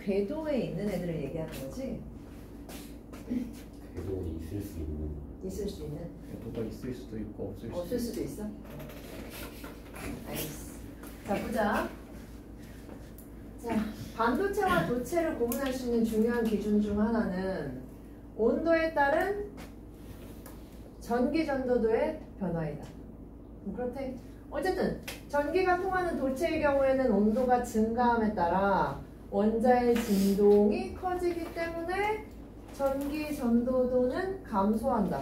궤도에 있는 애들을 얘기하는 거지? 궤도에 있을 수 있는 궤도가 있을 수도 있고 없을 수도 있어? 알겠어. 자, 보자. 자, 반도체와 도체를 구분할 수 있는 중요한 기준 중 하나는 온도에 따른 전기 전도도의 변화이다. 그렇대. 어쨌든 전기가 통하는 도체의 경우에는 온도가 증가함에 따라 원자의 진동이 커지기 때문에 전기 전도도는 감소한다.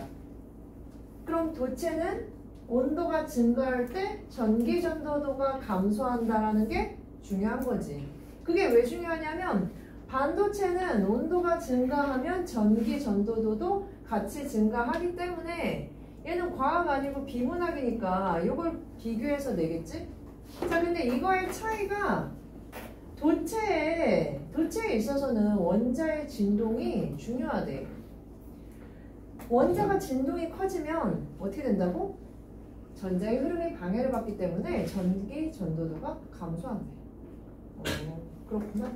그럼 도체는 온도가 증가할 때 전기 전도도가 감소한다라는 게 중요한 거지. 그게 왜 중요하냐면 반도체는 온도가 증가하면 전기 전도도도 같이 증가하기 때문에 얘는 과학 아니고 비문학이니까 이걸 비교해서 내겠지? 자, 근데 이거의 차이가 도체에 있어서는 원자의 진동이 중요하대. 원자가 진동이 커지면 어떻게 된다고? 전자의 흐름이 방해를 받기 때문에 전기 전도도가 감소한대. 그렇구나.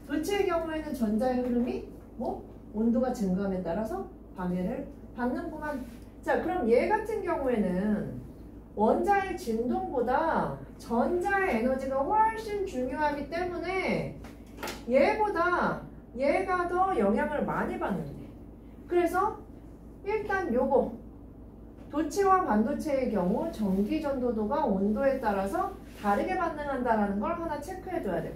도체의 경우에는 전자의 흐름이 온도가 증가함에 따라서 방해를 받는구만. 자, 그럼 얘 같은 경우에는 원자의 진동보다 전자의 에너지가 훨씬 중요하기 때문에 얘보다 얘가 더 영향을 많이 받는데. 그래서 일단 요거 도체와 반도체의 경우 전기 전도도가 온도에 따라서 다르게 반응한다는 걸 하나 체크해둬야 되고,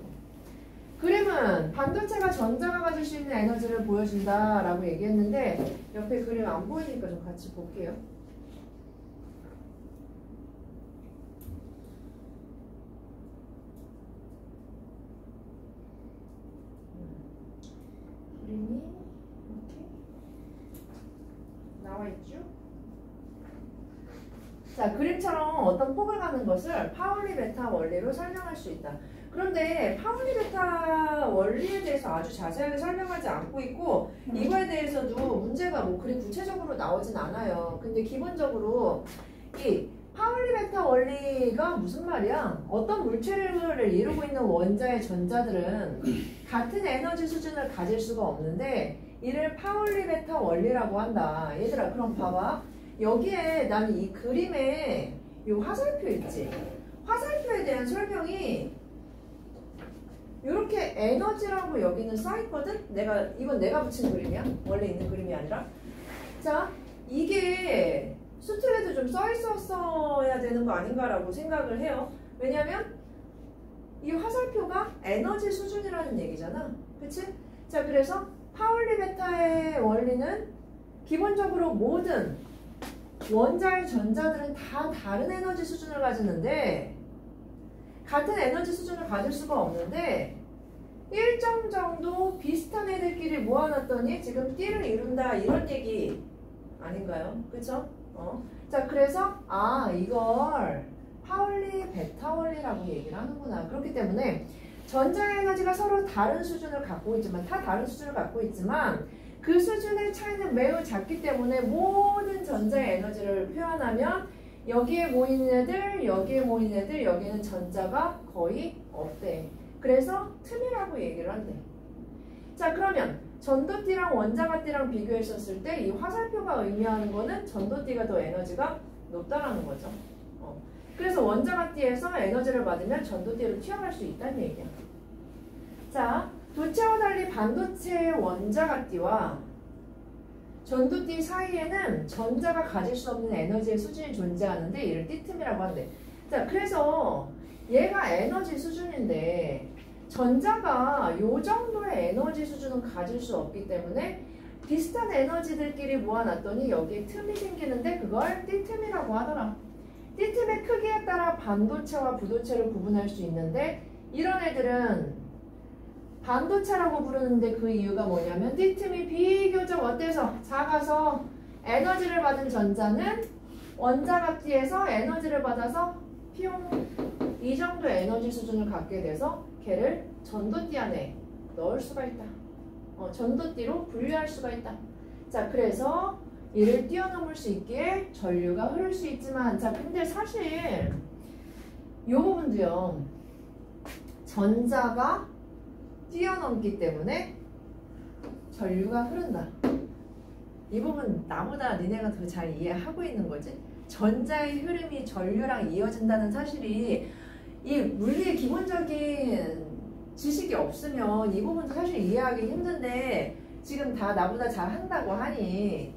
그림은 반도체가 전자가 가질 수 있는 에너지를 보여준다 라고 얘기했는데 옆에 그림 안 보이니까 좀 같이 볼게요. 그림이 이렇게 나와 있죠? 자, 그림처럼 어떤 폭을 가는 것을 파울리 베타 원리로 설명할 수 있다. 그런데 파울리 베타 원리에 대해서 아주 자세하게 설명하지 않고 있고 이거에 대해서도 문제가 그리 구체적으로 나오진 않아요. 근데 기본적으로 이 파울리 베타 원리가 무슨 말이야? 어떤 물체를 이루고 있는 원자의 전자들은 같은 에너지 수준을 가질 수가 없는데 이를 파울리 베타 원리라고 한다. 얘들아, 그럼 봐봐. 여기에 나는 이 그림에 이 화살표 있지? 화살표에 대한 설명이 이렇게 에너지라고 여기는 써있거든? 이건 내가 붙인 그림이야. 원래 있는 그림이 아니라. 자, 이게 수틀에도 좀 써있었어야 되는 거 아닌가라고 생각을 해요. 왜냐면 이 화살표가 에너지 수준이라는 얘기잖아. 그치? 자, 그래서 파울리 베타의 원리는 기본적으로 모든 원자의 전자들은 다 다른 에너지 수준을 가지는데 같은 에너지 수준을 가질 수가 없는데 일정 정도 비슷한 애들끼리 모아놨더니 지금 띠를 이룬다 이런 얘기 아닌가요? 그쵸? 자, 그래서 이걸 파울리 베타 원리라고 얘기를 하는구나. 그렇기 때문에 전자 에너지가 서로 다른 수준을 갖고 있지만 다 다른 수준을 갖고 있지만 그 수준의 차이는 매우 작기 때문에 모든 전자의 에너지를 표현하면 여기에 모인 애들, 여기에 모인 애들, 여기는 전자가 거의 없대. 그래서 틈이라고 얘기를 한대. 자, 그러면 전도띠랑 원자가띠랑 비교했었을 때 이 화살표가 의미하는 거는 전도띠가 더 에너지가 높다라는 거죠. 그래서 원자가띠에서 에너지를 받으면 전도띠로 튀어갈 수 있다는 얘기야. 자, 도체와 달리 반도체의 원자가띠와 전도띠 사이에는 전자가 가질 수 없는 에너지의 수준이 존재하는데 이를 띠틈이라고 한대. 자, 그래서 얘가 에너지 수준인데 전자가 요 정도의 에너지 수준은 가질 수 없기 때문에 비슷한 에너지들끼리 모아놨더니 여기에 틈이 생기는데 그걸 띠틈이라고 하더라. 띠틈의 크기에 따라 반도체와 부도체를 구분할 수 있는데 이런 애들은 반도체라고 부르는데 그 이유가 뭐냐면 띠틈이 비교적 어때서 작아서 에너지를 받은 전자는 원자각지에서 에너지를 받아서 피용 이 정도 에너지 수준을 갖게 돼서 걔를 전도띠 안에 넣을 수가 있다. 전도띠로 분류할 수가 있다. 자, 그래서 이를 뛰어넘을 수 있기에 전류가 흐를 수 있지만, 자, 근데 사실 이 부분도요. 전자가 뛰어넘기 때문에 전류가 흐른다. 이 부분 나보다 니네가 더 잘 이해하고 있는 거지. 전자의 흐름이 전류랑 이어진다는 사실이 이 물리의 기본적인 지식이 없으면 이 부분도 사실 이해하기 힘든데 지금 다 나보다 잘 한다고 하니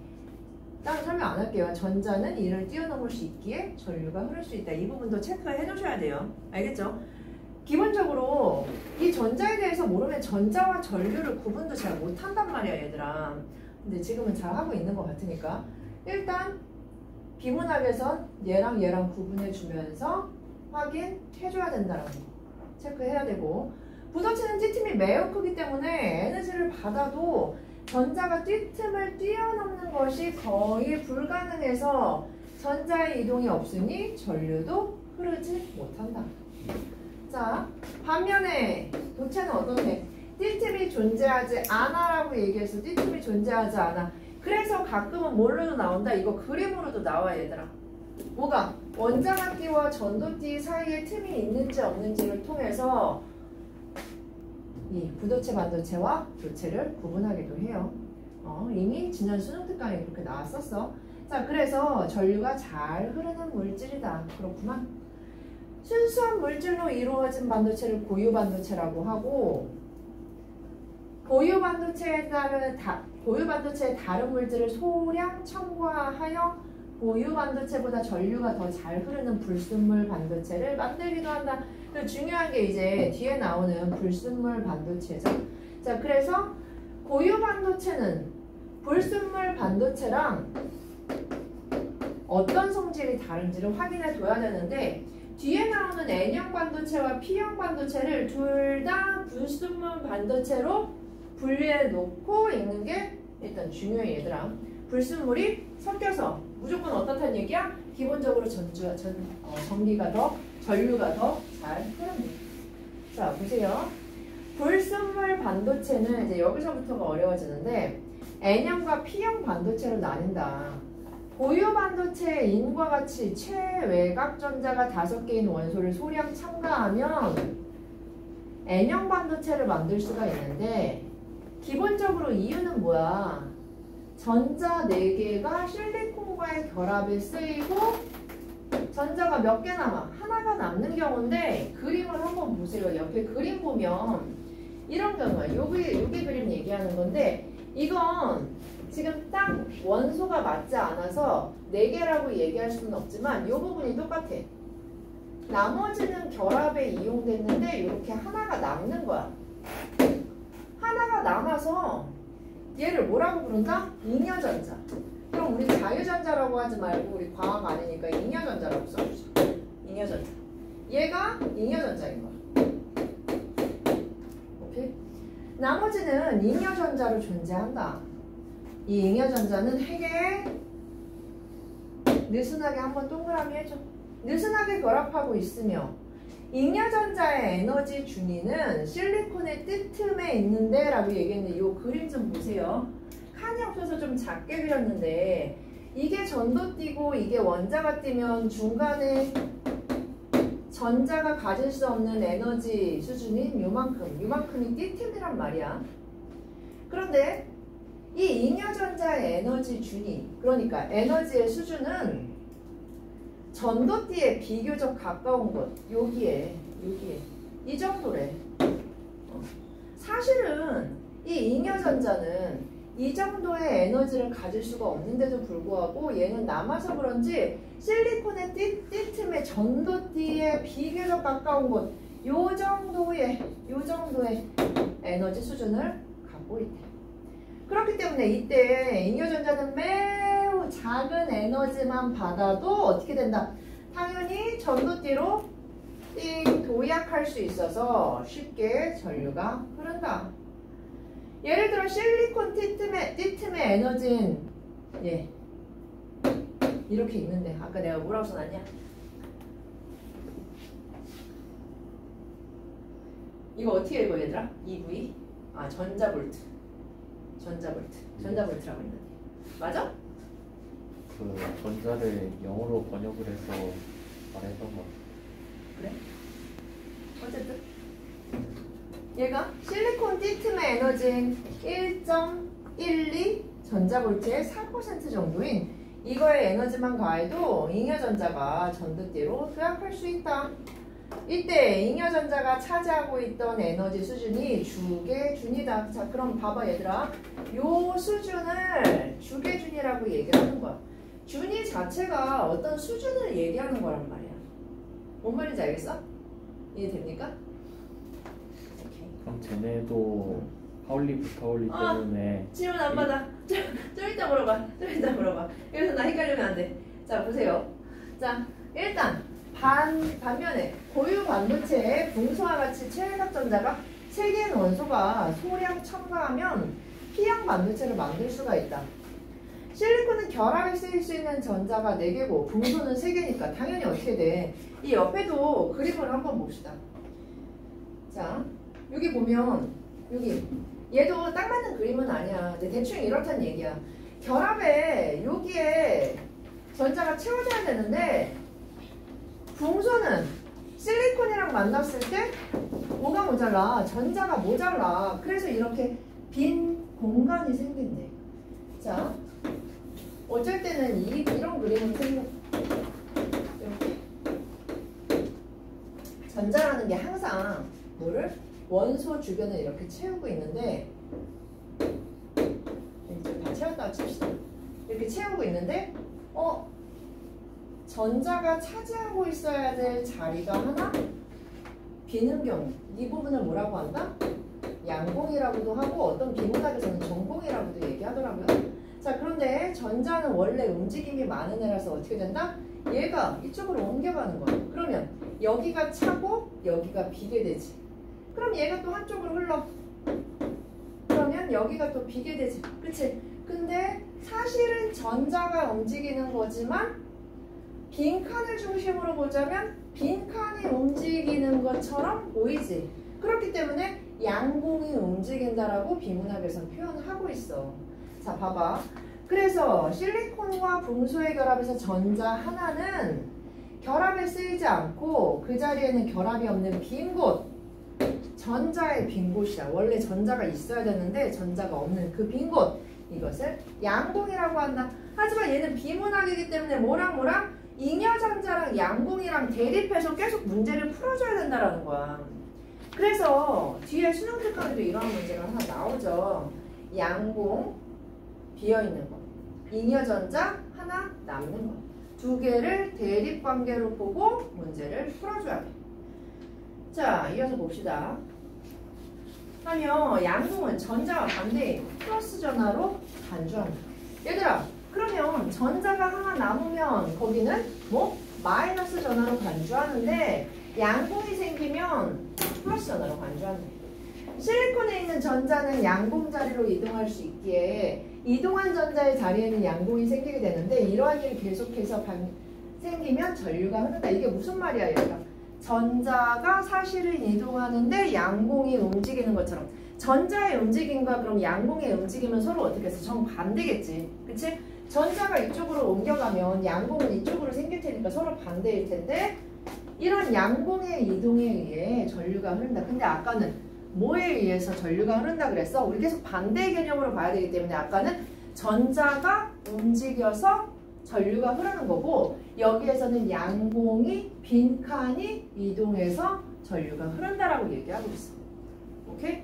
따로 설명 안 할게요. 전자는 이를 뛰어넘을 수 있기에 전류가 흐를 수 있다. 이 부분도 체크해 두셔야 돼요. 알겠죠? 기본적으로 이 전자에 대해서 모르면 전자와 전류를 구분도 잘 못한단 말이야 얘들아. 근데 지금은 잘 하고 있는 것 같으니까 일단 비문학에선 얘랑 얘랑 구분해 주면서 확인해줘야 된다는 거 체크해야 되고, 부도체는 띠틈이 매우 크기 때문에 에너지를 받아도 전자가 띠틈을 뛰어넘는 것이 거의 불가능해서 전자의 이동이 없으니 전류도 흐르지 못한다. 자, 반면에 도체는 어떻게? 띠틈이 존재하지 않아라고 얘기해서 띠틈이 존재하지 않아. 그래서 가끔은 뭘로도 나온다? 이거 그림으로도 나와 얘들아. 뭐가? 원자각띠와 전도띠 사이에 틈이 있는지 없는지를 통해서 이 부도체 반도체와 도체를 구분하기도 해요. 이미 지난 수능 특강에 그렇게 나왔었어. 자, 그래서 전류가 잘 흐르는 물질이다. 그렇구만. 순수한 물질로 이루어진 반도체를 고유 반도체라고 하고, 고유 반도체에 다른 물질을 소량 첨가하여 고유 반도체보다 전류가 더 잘 흐르는 불순물 반도체를 만들기도 한다. 중요한 게 이제 뒤에 나오는 불순물 반도체죠. 자, 그래서 고유 반도체는 불순물 반도체랑 어떤 성질이 다른지를 확인해 둬야 되는데, 뒤에 나오는 N형 반도체와 P형 반도체를 둘 다 불순물 반도체로 분리해 놓고 읽는 게 일단 중요해 얘들아. 불순물이 섞여서 무조건 어떻다는 얘기야? 기본적으로 전기가 더, 전류가 더 잘 흐릅니다. 자, 보세요. 불순물 반도체는 이제 여기서부터가 어려워지는데 N형과 P형 반도체로 나뉜다. 고유 반도체의 인과 같이 최외곽 전자가 5개인 원소를 소량 첨가하면 N형 반도체를 만들 수가 있는데, 기본적으로 이유는 뭐야? 전자 4개가 실리콘과의 결합에 쓰이고 전자가 몇 개 남아? 하나가 남는 경우인데, 그림을 한번 보세요. 옆에 그림 보면 이런 경우야. 요게 그림 얘기하는 건데, 이건 지금 딱 원소가 맞지 않아서 4개라고 얘기할 수는 없지만 이 부분이 똑같아. 나머지는 결합에 이용됐는데 이렇게 하나가 남는 거야. 하나가 남아서 얘를 뭐라고 부른다? 잉여전자. 그럼 우리 자유전자라고 하지 말고 우리 과학 아니니까 잉여전자라고 써주자. 잉여전자. 얘가 잉여전자인 거야. 오케이? 나머지는 잉여전자로 존재한다. 이 잉여전자는 핵에 느슨하게 한번 동그라미 해줘. 느슨하게 결합하고 있으며, 잉여전자의 에너지 준위는 실리콘의 뜰틈에 있는데 라고 얘기했는데, 이 그림 좀 보세요. 칸이 없어서 좀 작게 그렸는데, 이게 전도띠고 이게 원자가 띠면 중간에 전자가 가질 수 없는 에너지 수준인 요만큼이 띠틈이란 말이야. 그런데 이 잉여전자의 에너지 준위, 그러니까 에너지의 수준은 전도띠에 비교적 가까운 곳, 여기에 이 정도래. 사실은 이 잉여전자는 이 정도의 에너지를 가질 수가 없는데도 불구하고 얘는 남아서 그런지 실리콘의 띠틈에 전도띠에 비교적 가까운 곳, 요 정도의 에너지 수준을 갖고 있대. 그렇기 때문에 이때 잉여전자는 매우 작은 에너지만 받아도 어떻게 된다? 당연히 전도띠로 도약할 수 있어서 쉽게 전류가 흐른다. 예를 들어 실리콘 띠틈의 에너지는 이렇게 있는데, 아까 내가 뭐라고 써놨냐? 이거 어떻게 읽어 얘들아? EV? 전자볼트. 전자볼트라고 있는데 맞아? 그 전자를 영어로 번역을 해서 말했던 거. 그래? 어쨌든 얘가 실리콘 띠틈의 에너지인 1.12 전자볼트의 4% 정도인 이거의 에너지만 가해도 잉여전자가 전두띠로 도약할 수 있다. 이때 잉여전자가 차지하고 있던 에너지 수준이 주계준이다. 자, 그럼 봐봐 얘들아. 요 수준을 주계준이라고 얘기하는 거야. 준위 자체가 어떤 수준을 얘기하는 거란 말이야. 뭔 말인지 알겠어? 이해됩니까? 오케이. 그럼 쟤네도 파울리 부타울리 때문에 질문 안 받아. 좀 이따 물어봐. 여기서 나 헷갈리면 안 돼. 자, 보세요. 자, 일단 반면에 고유 반도체의 붕소와 같이 최외각 전자가 3개의 원소가 소량 첨가하면 P형 반도체를 만들 수가 있다. 실리콘은 결합에 쓰일 수 있는 전자가 4개고 붕소는 3개니까 당연히 어떻게 돼? 이 옆에도 그림을 한번 봅시다. 자, 여기 보면 여기 얘도 딱 맞는 그림은 아니야. 근데 대충 이렇다는 얘기야. 결합에 여기에 전자가 채워져야 되는데 붕소는 실리콘이랑 만났을 때 뭐가 모자라? 전자가 모자라. 그래서 이렇게 빈 공간이 생긴대. 자, 어쩔 때는 이런 그림을 이렇게 전자라는 게 항상 뭐를? 원소 주변을 이렇게 채우고 있는데 다 채웠다고 칩시다. 이렇게 채우고 있는데 전자가 차지하고 있어야 될 자리가 하나 비는 경우 이 부분을 뭐라고 한다? 양공이라고도 하고 어떤 비문학에서는 전공이라고도 얘기하더라고요. 자, 그런데 전자는 원래 움직임이 많은 애라서 어떻게 된다? 얘가 이쪽으로 옮겨가는 거야. 그러면 여기가 차고 여기가 비게 되지. 그럼 얘가 또 한쪽으로 흘러. 그러면 여기가 또 비게 되지. 그치? 근데 사실은 전자가 움직이는 거지만 빈칸을 중심으로 보자면 빈칸이 움직이는 것처럼 보이지. 그렇기 때문에 양공이 움직인다라고 비문학에서는 표현하고 있어. 자, 봐봐. 그래서 실리콘과 붕소의 결합에서 전자 하나는 결합에 쓰이지 않고 그 자리에는 결합이 없는 빈 곳, 전자의 빈 곳이야. 원래 전자가 있어야 되는데 전자가 없는 그 빈 곳, 이것을 양공이라고 한다. 하지만 얘는 비문학이기 때문에 뭐랑 잉여전자랑 양공이랑 대립해서 계속 문제를 풀어줘야 된다라는 거야. 그래서 뒤에 수능 특강에도 이러한 문제가 하나 나오죠. 양공 비어있는 거, 잉여전자 하나 남는 거. 2개를 대립관계로 보고 문제를 풀어줘야 돼. 자, 이어서 봅시다. 하면 양공은 전자와 반대인 플러스 전화로 반주합니다. 얘들아, 그러면 전자가 하나 남으면 거기는 뭐? 마이너스 전화로 반주하는데 양공이 생기면 플러스 전화로 반주하는 거예요. 실리콘에 있는 전자는 양공 자리로 이동할 수 있기에 이동한 전자의 자리에는 양공이 생기게 되는데 이러한 일이 계속해서 생기면 전류가 흐른다. 이게 무슨 말이야, 얘가? 전자가 사실은 이동하는데 양공이 움직이는 것처럼 전자의 움직임과 그럼 양공의 움직임은 서로 어떻게 해서 정반대겠지. 그치? 전자가 이쪽으로 옮겨가면 양공은 이쪽으로 생길 테니까 서로 반대일 텐데 이런 양공의 이동에 의해 전류가 흐른다. 근데 아까는 뭐에 의해서 전류가 흐른다 그랬어? 우리 계속 반대 개념으로 봐야 되기 때문에 아까는 전자가 움직여서 전류가 흐르는 거고 여기에서는 양공이 빈칸이 이동해서 전류가 흐른다라고 얘기하고 있어. 오케이?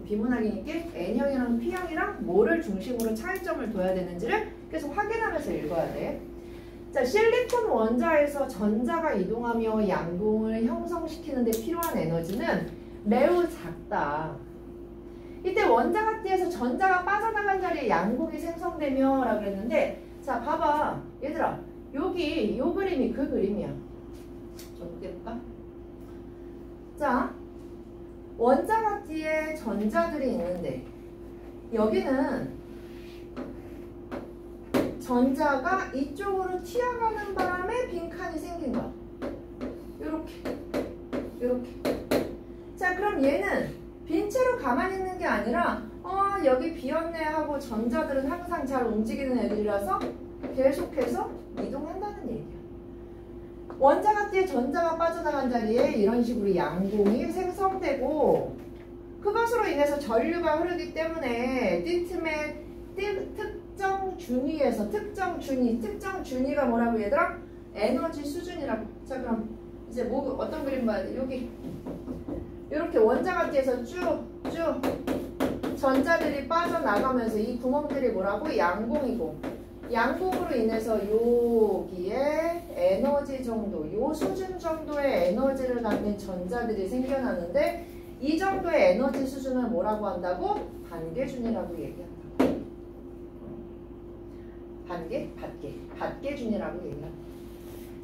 비문학이니까 N형이랑 P형이랑 뭐를 중심으로 차이점을 둬야 되는지를 계속 확인하면서 읽어야 돼. 자, 실리콘 원자에서 전자가 이동하며 양공을 형성시키는 데 필요한 에너지는 매우 작다. 이때 원자가 띄에서 전자가 빠져나간 자리에 양공이 생성되며 라고 그랬는데 자, 봐봐. 얘들아, 여기 요 그림이 그 그림이야. 좀 크게 볼까? 자, 원자가 뒤에 전자들이 있는데 여기는 전자가 이쪽으로 튀어가는 바람에 빈칸이 생긴 거야. 요렇게. 자, 그럼 얘는 빈 채로 가만히 있는 게 아니라 여기 비었네 하고 전자들은 항상 잘 움직이는 애들이라서 계속해서 이동한다는 얘기야. 원자가 띠에 전자가 빠져나간 자리에 이런 식으로 양공이 생성되고 그것으로 인해서 전류가 흐르기 때문에 띠 틈의 특정 준위에서 특정 준위가 뭐라고 얘들아? 에너지 수준이라고. 자 그럼 이제 뭐 어떤 그림 봐야 돼? 여기 이렇게 원자가 띠에서 쭉 전자들이 빠져나가면서 이 구멍들이 뭐라고? 양공이고 양공으로 인해서 여기에 에너지 정도, 요 수준 정도의 에너지를 갖는 전자들이 생겨나는데 이 정도의 에너지 수준을 뭐라고 한다고? 반계준이라고 얘기한다. 반계준이라고 얘기한다.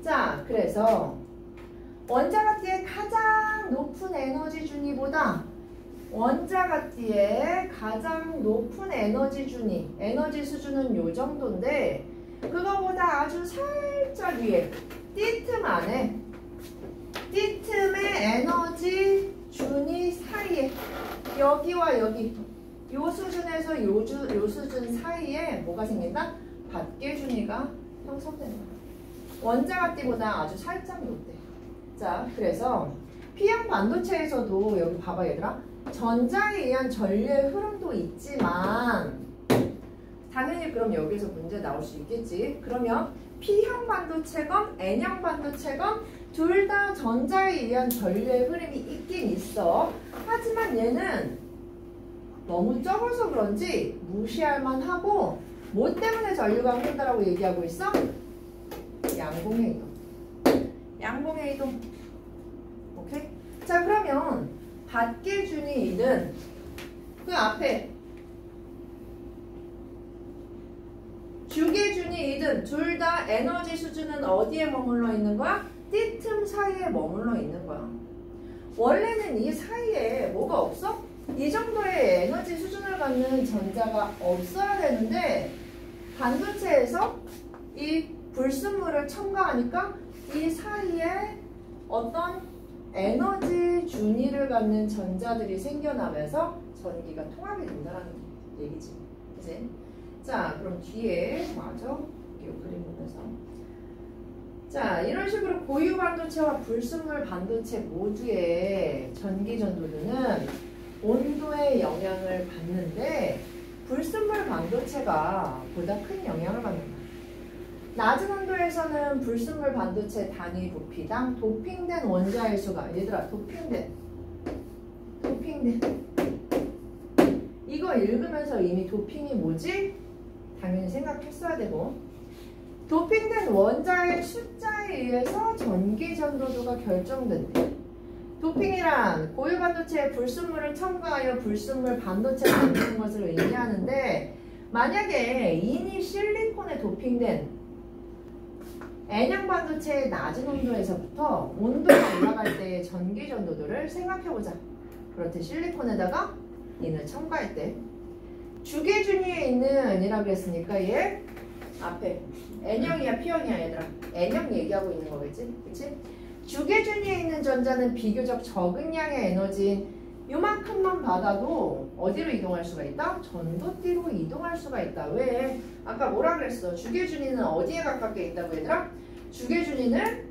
자, 그래서 원자가띠의 가장 높은 에너지 준위보다 원자가띠의 가장 높은 에너지 준위, 에너지 수준은 요 정도인데 그거보다 아주 살짝 위에 띠틈 안에 띠틈의 에너지 준위 사이에 여기와 여기 요 수준에서 요 수준 사이에 뭐가 생긴다? 밖계준위가 형성되는 거야. 원자가띠보다 아주 살짝 높대. 자, 그래서 P형 반도체에서도 여기 봐봐 얘들아. 전자에 의한 전류의 흐름도 있지만 당연히 그럼 여기서 문제 나올 수 있겠지. 그러면 P형 반도체건 N형 반도체건 둘 다 전자에 의한 전류의 흐름이 있긴 있어. 하지만 얘는 너무 적어서 그런지 무시할 만하고 뭐 때문에 전류가 흐른다라고 얘기하고 있어? 양공의 이동. 양공의 이동. 오케이? 자 그러면 밖계준위이든 그 앞에 주계준위이든 둘 다 에너지 수준은 어디에 머물러 있는 거야? 띠틈 사이에 머물러 있는 거야. 원래는 이 사이에 뭐가 없어? 이 정도의 에너지 수준을 갖는 전자가 없어야 되는데 반도체에서 이 불순물을 첨가하니까 이 사이에 어떤 에너지 준위를 갖는 전자들이 생겨나면서 전기가 통하게 된다는 얘기지. 그치? 자, 그럼 뒤에 맞아? 여기 그림 보면서. 자, 이런 식으로 고유 반도체와 불순물 반도체 모두의 전기 전도도는 온도의 영향을 받는데 불순물 반도체가 보다 큰 영향을 받는다. 낮은 온도에서는 불순물 반도체 단위 부피당 도핑된 원자의 수가 얘들아 도핑된 이거 읽으면서 이미 도핑이 뭐지? 당연히 생각했어야 되고 도핑된 원자의 숫자에 의해서 전기 전도도가 결정된대. 도핑이란 고유 반도체에 불순물을 첨가하여 불순물 반도체를 만드는 것을 의미하는데 만약에 이미 실리콘에 도핑된 N형 반도체의 낮은 온도에서부터 온도가 올라갈 때의 전기 전도도를 생각해보자. 그렇대 실리콘에다가 인을 첨가할 때 주계준위에 있는 N이라고 했으니까 얘 앞에 N형이야 P형이야 얘들아. N형 얘기하고 있는 거겠지? 그치? 주계준위에 있는 전자는 비교적 적은 양의 에너지인 요만큼만 받아도 어디로 이동할 수가 있다? 전도띠로 이동할 수가 있다. 왜? 아까 뭐라 그랬어? 주계준위는 어디에 가깝게 있다고 얘들아? 주계준위는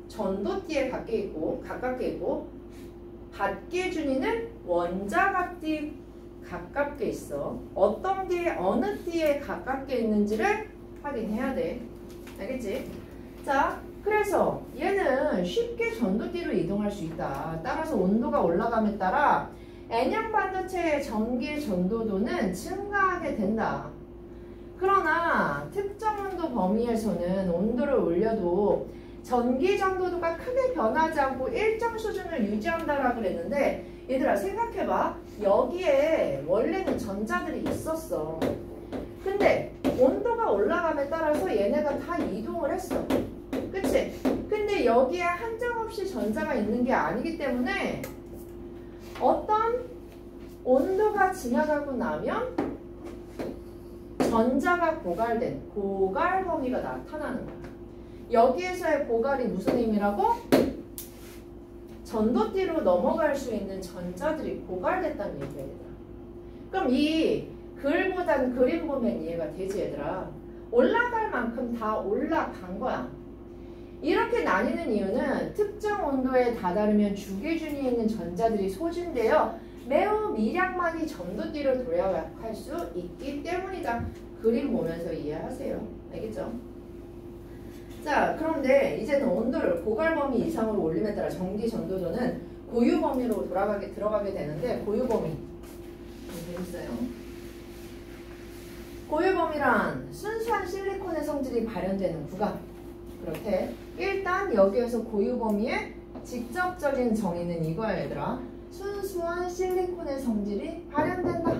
전도띠에 가깝게 있고 밖계준위는 원자가띠 가깝게 있어. 어떤 게 어느 띠에 가깝게 있는지를 확인해야 돼. 알겠지? 자, 그래서 얘는 쉽게 전도띠로 이동할 수 있다. 따라서 온도가 올라감에 따라 N형 반도체의 전기의 전도도는 증가하게 된다. 그러나 특정 온도 범위에서는 온도를 올려도 전기 전도도가 크게 변하지 않고 일정 수준을 유지한다라고 그랬는데 얘들아 생각해봐. 여기에 원래는 전자들이 있었어. 근데 온도가 올라감에 따라서 얘네가 다 이동을 했어. 그치? 근데 여기에 한정없이 전자가 있는 게 아니기 때문에 어떤 온도가 지나가고 나면 전자가 고갈된 고갈 범위가 나타나는 거야. 여기에서의 고갈이 무슨 의미라고? 전도띠로 넘어갈 수 있는 전자들이 고갈됐다는 얘기야 얘들아. 그럼 이 글보단 그림 보면 이해가 되지 얘들아. 올라갈 만큼 다 올라간 거야. 이렇게 나뉘는 이유는 특정 온도에 다다르면 주기준위에 있는 전자들이 소진되어 매우 미량만이 전도띠로 도약할 수 있기 때문이다. 그림 보면서 이해하세요. 알겠죠? 자, 그런데 이제는 온도를 고갈 범위 이상으로 올림에 따라 전기 전도도는 고유 범위로 들어가게 되는데, 고유 범위 재밌어요. 고유 범위란 순수한 실리콘의 성질이 발현되는 구간. 그렇대. 일단 여기에서 고유 범위의 직접적인 정의는 이거야, 얘들아. 순수한 실리콘의 성질이 발현된다.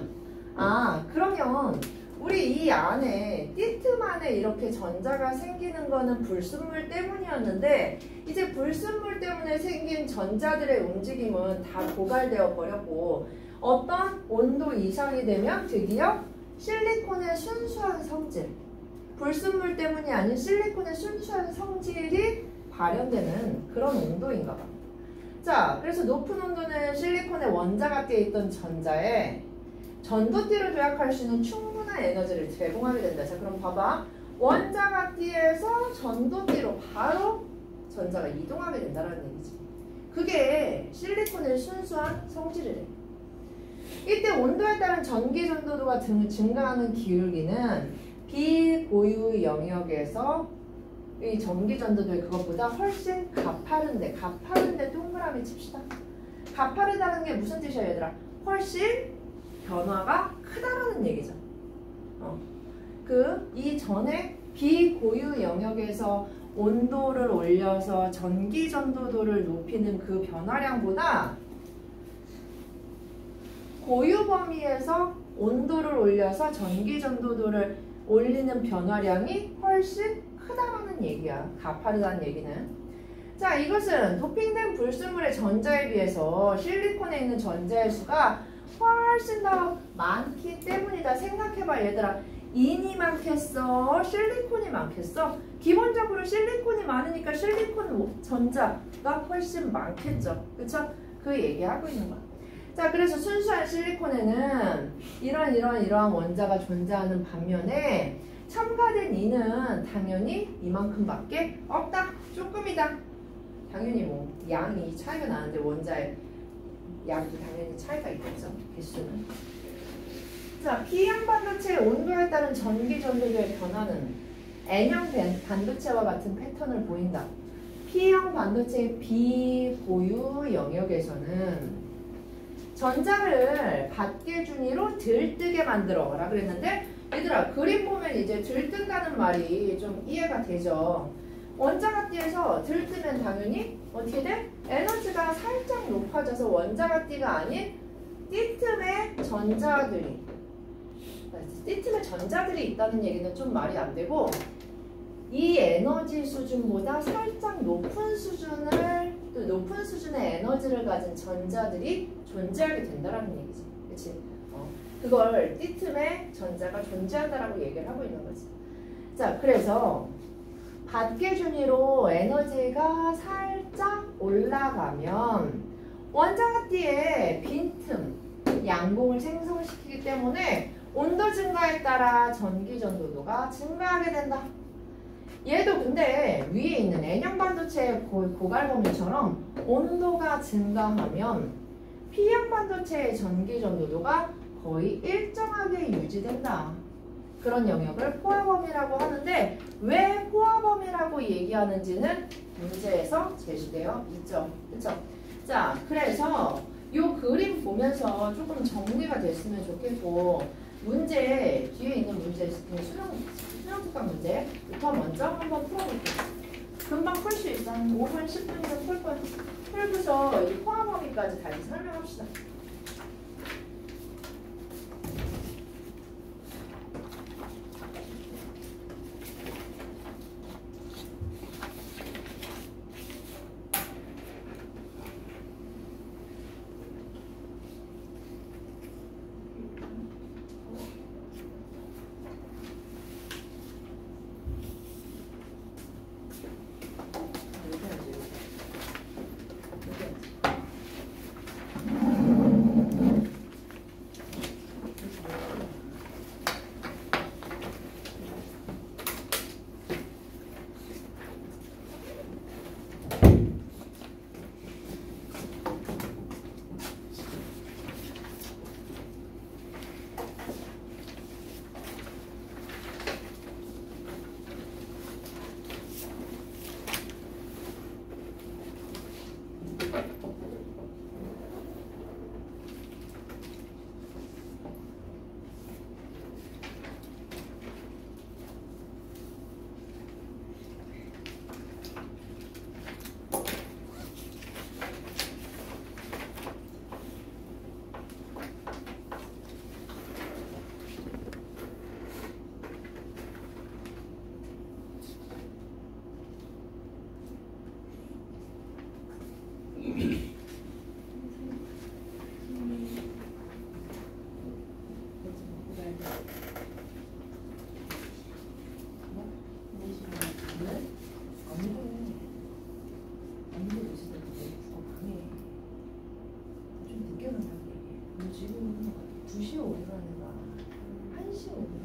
아, 그러면 우리 이 안에 띠틈 안에 이렇게 전자가 생기는 거는 불순물 때문이었는데, 이제 불순물 때문에 생긴 전자들의 움직임은 다 고갈되어 버렸고, 어떤 온도 이상이 되면 드디어 실리콘의 순수한 성질, 불순물 때문이 아닌 실리콘의 순수한 성질이 발현되는 그런 온도인가 봐. 자, 그래서 높은 온도는 실리콘의 원자각대에 있던 전자에 전도띠로 도약할 수 있는 충분한 에너지를 제공하게 된다. 자, 그럼 봐봐. 원자각대에서 전도띠로 바로 전자가 이동하게 된다는 얘기지. 그게 실리콘의 순수한 성질이래. 이때 온도에 따른 전기 전도도가 증가하는 기울기는 비고유 영역에서 이 전기 전도도의 그것보다 훨씬 가파른데 동그라미 칩시다. 가파르다는 게 무슨 뜻이야, 얘들아? 훨씬 변화가 크다라는 얘기죠. 그 이전에 비고유 영역에서 온도를 올려서 전기 전도도를 높이는 그 변화량보다 고유 범위에서 온도를 올려서 전기 전도도를 올리는 변화량이 훨씬 크다라는 얘기야. 가파르다는 얘기는. 자, 이것은 도핑된 불순물의 전자에 비해서 실리콘에 있는 전자의 수가 훨씬 더 많기 때문이다. 생각해봐, 얘들아. 인이 많겠어? 실리콘이 많겠어? 기본적으로 실리콘이 많으니까 실리콘 전자가 훨씬 많겠죠. 그쵸? 그 얘기하고 있는 거야. 자, 그래서 순수한 실리콘에는 이러한 원자가 존재하는 반면에 첨가된 이는 당연히 이만큼밖에 없다. 조금이다. 당연히 뭐 양이 차이가 나는데 원자의 양도 당연히 차이가 있겠죠. 개수는. 자, P형 반도체의 온도에 따른 전기 전도도의 변화는 N형 반도체와 같은 패턴을 보인다. P형 반도체의 비고유 영역에서는 전자를 밖의 준위로 들뜨게 만들어라 그랬는데, 얘들아 그림 보면 이제 들뜬다는 말이 좀 이해가 되죠. 원자각띠에서 들뜨면 당연히 어떻게 돼? 에너지가 살짝 높아져서 원자각띠가 아닌 띠틈에 전자들이 있다는 얘기는 좀 말이 안 되고, 이 에너지 수준보다 살짝 높은 수준의 에너지를 가진 전자들이 존재하게 된다라는 얘기지. 그치? 그걸 띠틈에 전자가 존재한다라고 얘기를 하고 있는 거지. 자, 그래서 밖의 준위로 에너지가 살짝 올라가면 원자각띠에 빈틈, 양봉을 생성시키기 때문에 온도 증가에 따라 전기 전도도가 증가하게 된다. 얘도 근데 위에 있는 N형 반도체의 고갈 범위처럼 온도가 증가하면 P형 반도체의 전기 전도도가 거의 일정하게 유지된다. 그런 영역을 포화 범위라고 하는데, 왜 포화 범위라고 얘기하는지는 문제에서 제시되어 있죠. 그쵸? 자, 그래서 이 그림 보면서 조금 정리가 됐으면 좋겠고, 문제 뒤에 있는 문제, 수능 특강 문제부터 먼저 한번 풀어볼게요. 금방 풀 수 있어. 한 5분, 10분이면 풀 거야. 풀고서 이 포화 범위까지 다시 설명합시다.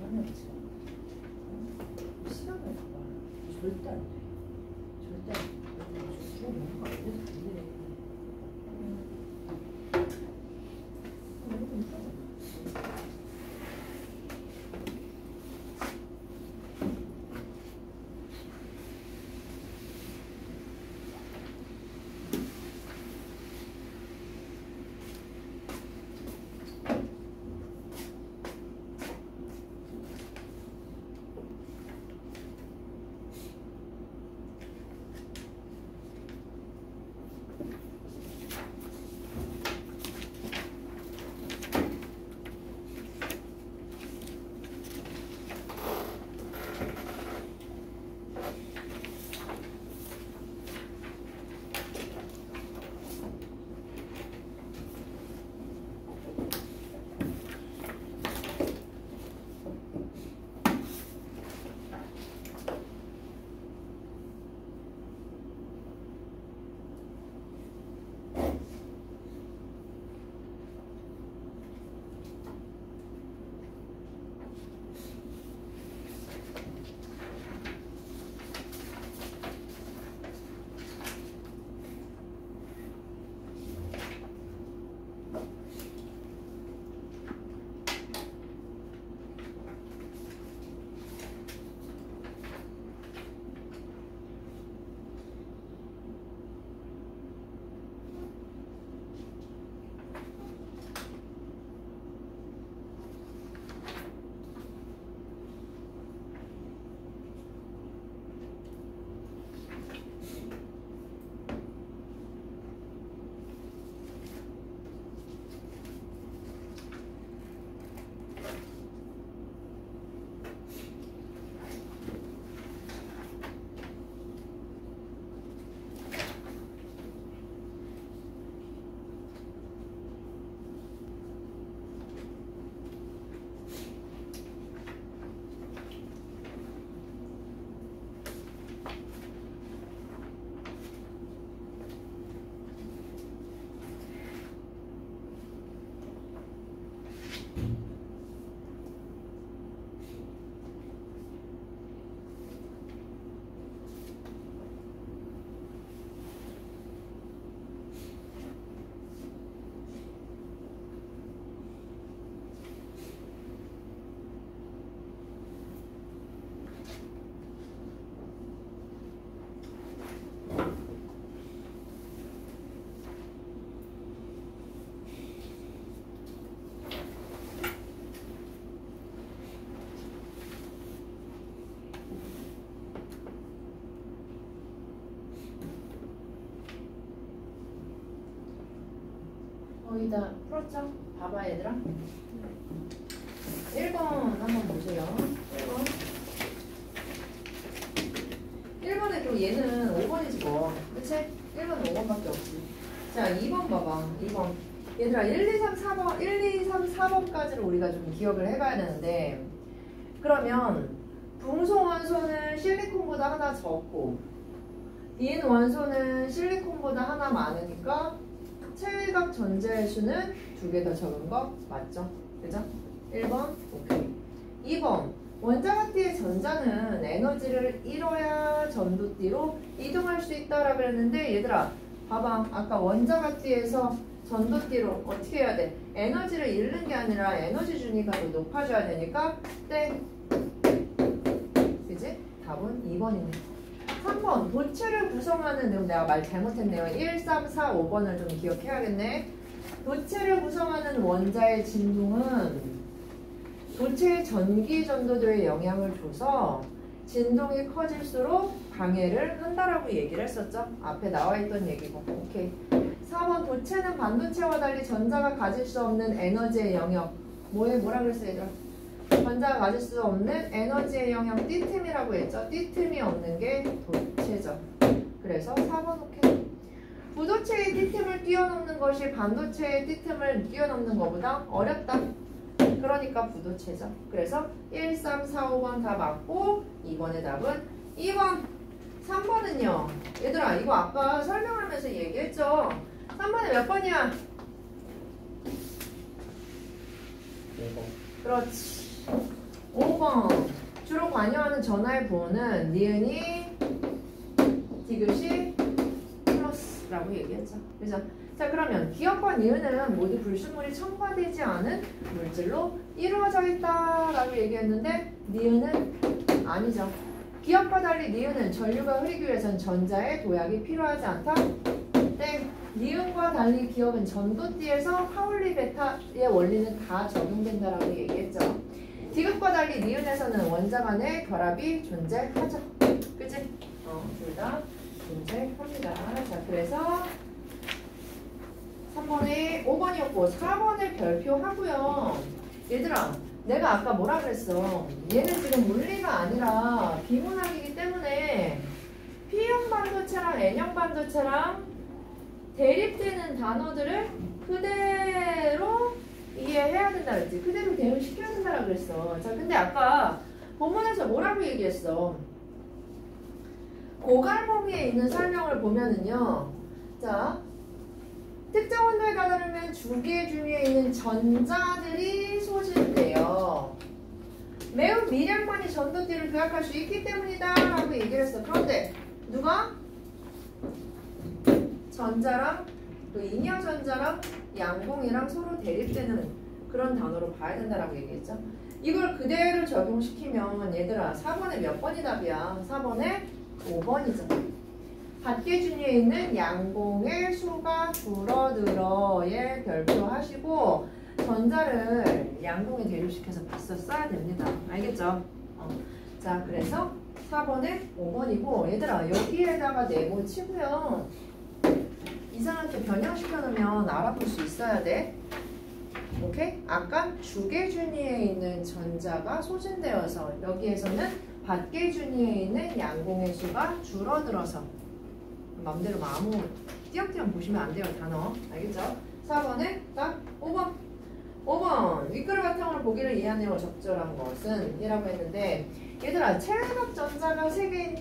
당연하지. 시간을 봐봐. 절대 안 돼. 절대 안 돼. 뭔가 어디서 안 돼. 거의 다 풀었죠? 봐봐 얘들아. 1번 한번 보세요. 1번에 또 얘는 5번이지 뭐. 그치? 1번은 5번밖에 없지. 자 2번 봐봐. 2번. 얘들아 1, 2, 3, 4번 1, 2, 3, 4번까지를 우리가 좀 기억을 해봐야 되는데, 그러면 붕송 원소는 실리콘보다 하나 적고 인 원소는 실리콘보다 하나 많으니까 체외각 전자의 수는 2개 더 적은 거 맞죠? 그죠? 1번 오케이. 2번 원자가띠의 전자는 에너지를 잃어야 전도띠로 이동할 수 있다라고 했는데, 얘들아 봐봐. 아까 원자가띠에서 전도띠로 어떻게 해야 돼? 에너지를 잃는 게 아니라 에너지 준위가 더 높아져야 되니까 땡. 그지? 답은 2번이네. 3번 도체를 구성하는 내용, 내가 말 잘못했네요. 1, 3, 4, 5번을 좀 기억해야겠네. 도체를 구성하는 원자의 진동은 도체의 전기 전도도에 영향을 줘서 진동이 커질수록 방해를 한다라고 얘기를 했었죠. 앞에 나와 있던 얘기고. 오케이. 4번 도체는 반도체와 달리 전자가 가질 수 없는 에너지의 영역. 뭐라 그랬어 얘들아? 전자가 가질 수 없는 에너지의 영역 띠틈이라고 했죠. 띠틈이 없는 게 도체죠. 그래서 4번 오케이. 부도체의 띠틈을 뛰어넘는 것이 반도체의 띠틈을 뛰어넘는 것보다 어렵다. 그러니까 부도체죠. 그래서 1, 3, 4, 5번 다 맞고 2번의 답은 2번. 3번은요. 얘들아 이거 아까 설명하면서 얘기했죠. 3번이 몇 번이야? 5번. 그렇지. 5번. 주로 관여하는 전화의 보호는 니은이 디귿이 플러스라고 얘기했죠. 그죠? 자, 그러면 기억과 니은은 모두 불순물이 첨가되지 않은 물질로 이루어져 있다라고 얘기했는데 니은은 아니죠. 기억과 달리 니은은 전류가 흐르기 위해선 전자의 도약이 필요하지 않다. 땡. 니은과 달리 기억은 전도띠에서 파울리 베타의 원리는 다 적용된다라고 얘기했죠. 디귿과 달리 니은에서는 원자 간의 결합이 존재하죠. 그치? 둘 다 존재합니다. 자, 그래서 3번에 5번이었고 4번을 별표하고요. 얘들아, 내가 아까 뭐라 그랬어? 얘는 지금 물리가 아니라 비문학이기 때문에 P형 반도체랑 N형 반도체랑 대립되는 단어들을 그대로 이해해야 된다 그랬지. 그대로 대응시켜야 된다고 그랬어. 자, 근데 아까 본문에서 뭐라고 얘기했어? 고갈봉위에 있는 설명을 보면은요. 자, 특정 온도에 다다르면 주계 중에 있는 전자들이 소진돼요. 매우 미량만이 전도띠를 도약할 수 있기 때문이다 라고 얘기를 했어. 그런데 누가? 전자랑 또 인여전자랑 양봉이랑 서로 대립되는 그런 단어로 봐야 된다라고 얘기했죠. 이걸 그대로 적용시키면 얘들아 4번에 몇 번이 답이야? 4번에 5번이죠. 받계준위에 있는 양봉의 수가 줄어들어에 별표하시고 전자를 양봉에 대립시켜서 빗어 써야 됩니다. 알겠죠? 자, 그래서 4번에 5번이고 얘들아 여기에다가 네모 치고요. 이상하게 변형시켜 놓으면 알아볼 수 있어야 돼. 오케이? 아까 주계준위에 있는 전자가 소진되어서 여기에서는 받계준위에 있는 양봉의 수가 줄어들어서 마음대로 아무 띄엄띄엄 보시면 안 돼요. 단어. 알겠죠? 4번에 딱 5번. 5번. 윗그릇 바탕으로 보기를 이해하네요. 적절한 것은 이라고 했는데 얘들아 체외각 전자가 3개인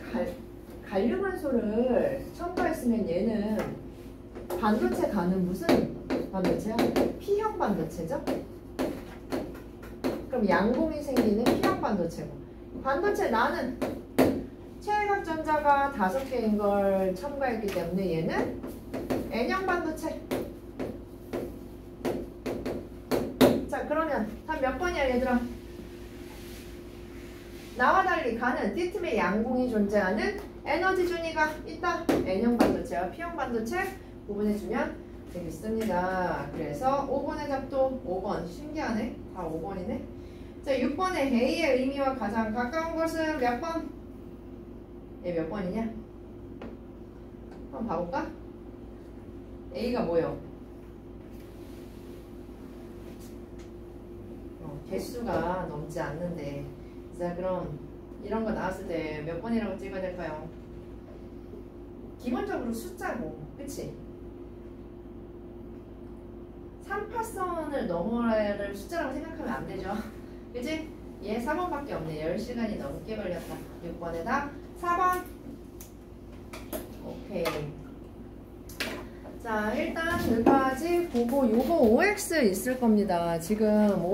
갈륨환소를 첨가했으면 얘는 반도체 가는 무슨 반도체야? P형 반도체죠? 그럼 양봉이 생기는 P형 반도체고 반도체 나는 체외각 전자가 5개인 걸 첨가했기 때문에 얘는 N형 반도체. 자, 그러면 답 몇 번이야 얘들아? 나와 달리 가는 띠틈의 양봉이 존재하는 에너지 준위가 있다. N형 반도체와 P형 반도체 구분해주면 되겠습니다. 그래서 5번의 답도 5번. 신기하네. 다 5번이네. 자, 6번에 A의 의미와 가장 가까운 것은 몇 번? 얘 몇 번이냐? 한번 봐볼까? A가 뭐요? 개수가 넘지 않는데. 자, 그럼 이런 거 나왔을 때 몇 번이라고 찍어야 될까요? 기본적으로 숫자고, 그치? 3파선을 넘어야 숫자라고 생각하면 안 되죠. 그치? 얘 4번밖에 없네. 10시간이 넘게 걸렸다. 6번에 답 4번. 오케이. 자, 일단 여기까지 보고 요거 OX 있을 겁니다. 지금